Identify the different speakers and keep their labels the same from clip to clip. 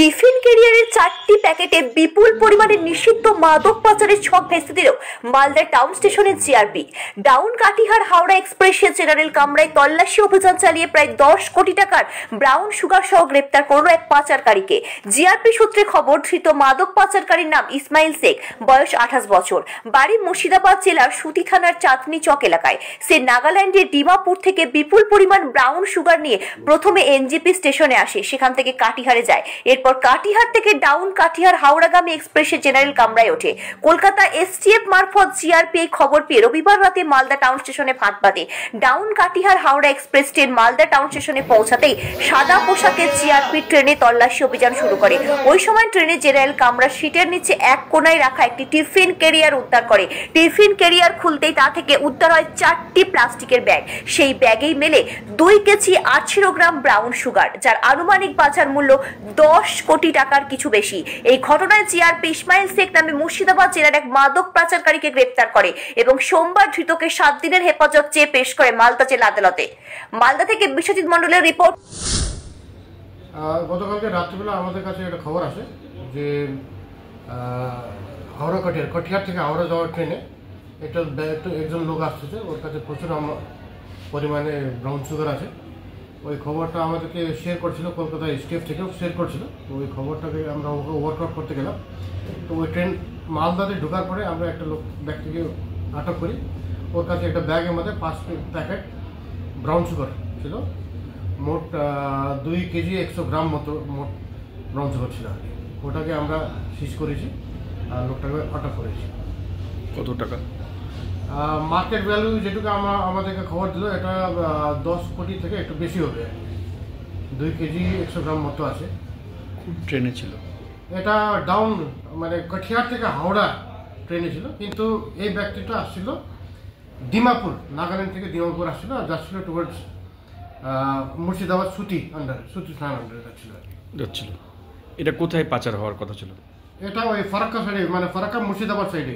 Speaker 1: Tiffin ক্যারিয়ারের 4টি প্যাকেটে বিপুল পরিমাণে নিষিদ্ধ মাদক পাচারের ছক ভেস্তে দিল মালদা টাউন স্টেশনের জিআরপি। ডাউন কাটিহার হাওড়া এক্সপ্রেসে জেনারেল কামরায় তল্লাশি অভিযান চালিয়ে প্রায় 10 কোটি টাকার ব্রাউন সুগার সহ গ্রেপ্তার করল এক পাচারকারীকে। জিআরপি সূত্রে খবর, ধৃত মাদক পাচারকারীর নাম ইসমাইল শেখ, বয়স 28 বছর, বাড়ি মুর্শিদাবাদ জেলার সুতি থানার চাঁদনি চক এলাকায়। সে নাগাল্যান্ডের ডিমাপুর থেকে বিপুল পরিমাণ ব্রাউন সুগার নিয়ে প্রথমে এনজিপি স্টেশনে আসে, সেখান থেকে কাটিহারে যায়। এরপর কাটিহার থেকে ডাউন কাটিহার হাওড়াগামী এক্সপ্রেসে জেনারেল কামরায় ওঠে। কলকাতা এসটিএফ মারফত জিআরপি এই খবর পেয়ে রবিবার রাতে মালদা টাউন স্টেশনে ফাঁদ পাতে। Down Katihar Howrah express train Malda town স্টেশনে পৌঁছাতেই সাদা পোশাকের জিআরপি ট্রেনে তল্লাশি অভিযান শুরু করে। ওই সময় ট্রেনে জেনারেল কামরা সিটের নিচে এক কোনায় রাখা একটি টিফিন ক্যারিয়ার উদ্ধার করে। টিফিন ক্যারিয়ার খুলতেই তা থেকে উদ্ধার হয় 4টি প্লাস্টিকের ব্যাগ। সেই ব্যাগেই মেলে 2 কেজি 800 গ্রাম ব্রাউন সুগার, যার আনুমানিক বাজার মূল্য 10 কোটি টাকার কিছু বেশি। এই ঘটনায় জিআরপি ইসমাইল শেখ নামে মুর্শিদাবাদ জেলার এক মাদক পাচারকারীকে গ্রেপ্তার করে এবং সোমবার ধৃতকে 7 দিনের হেফাজত চেয়ে পেশ করে মালদা জেলা আদালতে। মালদা থেকে বিশ্বজিৎ মণ্ডলের রিপোর্ট।
Speaker 2: গতকালকে রাত্রিবেলা আমাদের কাছে একটা খবর আসে যে হাওড়া কাটিহার থেকে হাওড়া যাওয়ার ট্রেনে একজন লোক আসতেছে, ওর কাছে প্রচুর পরিমাণে ব্রাউন সুগার আছে। ওই খবরটা আমাদেরকে শেয়ার করছিল, কলকাতা স্টেফ থেকেও শেয়ার করছিল। তো ওই খবরটাকে আমরা ওকে ওয়ার্কআউট করতে গেলাম। তো ওই ট্রেন মালদাতে ঢোকার পরে আমরা একটা ব্যক্তিকে আটক করি। ওর কাছে একটা ব্যাগের মধ্যে 5 প্যাকেট ব্রাউন সুগার ছিল। মোট 2 কেজি 100 গ্রাম মতো মোট ব্রাউন সুগার ছিল। ওটাকে আমরা সিজ করেছি আর লোকটাকে আটক করেছি।
Speaker 3: কত টাকা?
Speaker 2: মার্কেট ভ্যালু যেটুকু আমাদেরকে খবর দিল, এটা 10 কোটি থেকে একটু বেশি হবে। 2 কেজি 100 গ্রাম মতো আছে।
Speaker 3: ট্রেনে ছিল
Speaker 2: এটা ডাউন মানে কাঠিয়ার থেকে হাওড়া ট্রেনে ছিল, কিন্তু এই ব্যক্তিটা আসছিল ডিমাপুর, নাগাল্যান্ড থেকে ডিমাপুর আসছিল আর যাচ্ছিল টুয়ার্ডস মুর্শিদাবাদ সুতি থানার আন্ডারে
Speaker 3: যাচ্ছিল। এটা কোথায় পাচার হওয়ার কথা ছিল?
Speaker 2: এটা ওই ফারাক্কা সাইডে, মানে ফারাক্কা মুর্শিদাবাদ সাইডে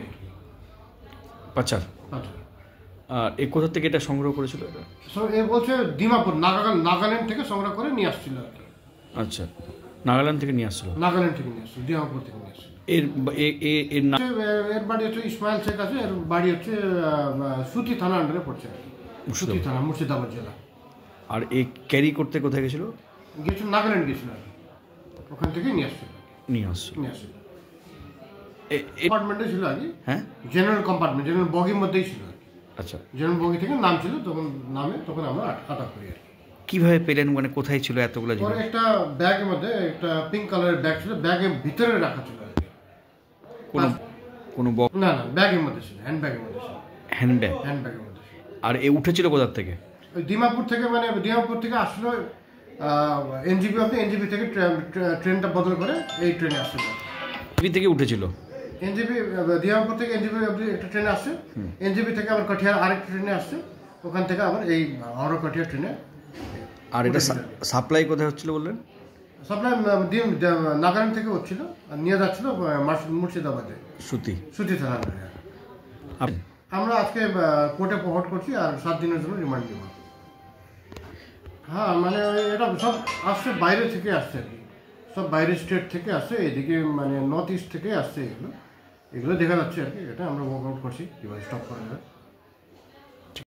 Speaker 3: পাচার। আর এই কোথা থেকে এটা সংগ্রহ করেছিল?
Speaker 2: এ বলছে ডিমাপুর, নাগাল্যান্ড থেকে সংগ্রহ করে নিয়ে আসছিল আর কি।
Speaker 3: আচ্ছা, নাগাল্যান্ড থেকে নিয়ে আসছিল।
Speaker 2: নাগাল্যান্ড থেকে নিয়ে আসছিল, ডিমাপুর থেকে নিয়ে আসছিল।
Speaker 3: এর
Speaker 2: বাড়ি হচ্ছে ইসমাইল শেখ আছে, এর বাড়ি হচ্ছে সুতি থানা আন্ডারে পড়ছে, সুতি থানা, মুর্শিদাবাদ জেলা।
Speaker 3: আর এই ক্যারি করতে কোথায় গেছিল?
Speaker 2: নাগাল্যান্ড গেছিল আর কি, ওখান থেকে নিয়ে আসছিল। কম্পার্টমেন্টে ছিল আগে। হ্যাঁ, জেনারেল কম্পার্টমেন্ট, জেনারেল বগির মধ্যেই ছিল।
Speaker 3: আচ্ছা,
Speaker 2: জেনারেল বগি থেকে নাম ছিল, তখন আমরা আটক করি আর কি।
Speaker 3: কিভাবে পেলেন, মানে কোথায় ছিল এতগুলো জিনিস?
Speaker 2: একটা ব্যাগের মধ্যে একটা পিঙ্ক কালারের ব্যাগ ছিল, ব্যাগের ভিতরে রাখা ছিল আর কি।
Speaker 3: কোনো
Speaker 2: না, ব্যাগের মধ্যে ছিল, হ্যান্ডব্যাগের মধ্যে ছিল। হ্যান্ডব্যাগের মধ্যে।
Speaker 3: আর এ উঠেছিল কোথা থেকে?
Speaker 2: ওই ডিমাপুর থেকে, মানে ডিমাপুর থেকে আসলো এনজিপি অব্দি, এনজিপি থেকে ট্রেনটা বদল করে এই ট্রেনে আসছিল।
Speaker 3: এনজিপি থেকে উঠেছিল?
Speaker 2: এনজিপি ডিমাপুর থেকে এনজিপি অব্দি একটা ট্রেনে আসছে, এনজিপি থেকে আবার কাঠিয়ার আরেকটা ট্রেনে আসছে, ওখান থেকে আবার এই হাওড়া কাঠিয়ার ট্রেনে।
Speaker 3: আর এটা সাপ্লাই কোথায় হচ্ছিল বললেন?
Speaker 2: সাপ্লাই নাগাল্যান্ড থেকে হচ্ছিল আর নিয়ে যাচ্ছিল মুর্শিদাবাদে সুতি থানা। আমরা আজকে কোর্টে ফরওয়ার্ড করছি আর 7 দিনের জন্য রিমান্ড নেব। হ্যাঁ, মানে এটা সব আসছে বাইরে থেকে আসছে আর কি, সব বাইরের স্টেট থেকে আসছে, এদিকে মানে নর্থ ইস্ট থেকে আসছে। এগুলো দেখা যাচ্ছে আর কি। এটা আমরা ওয়ার্ক আউট করছি কীভাবে স্টপ করা যায়।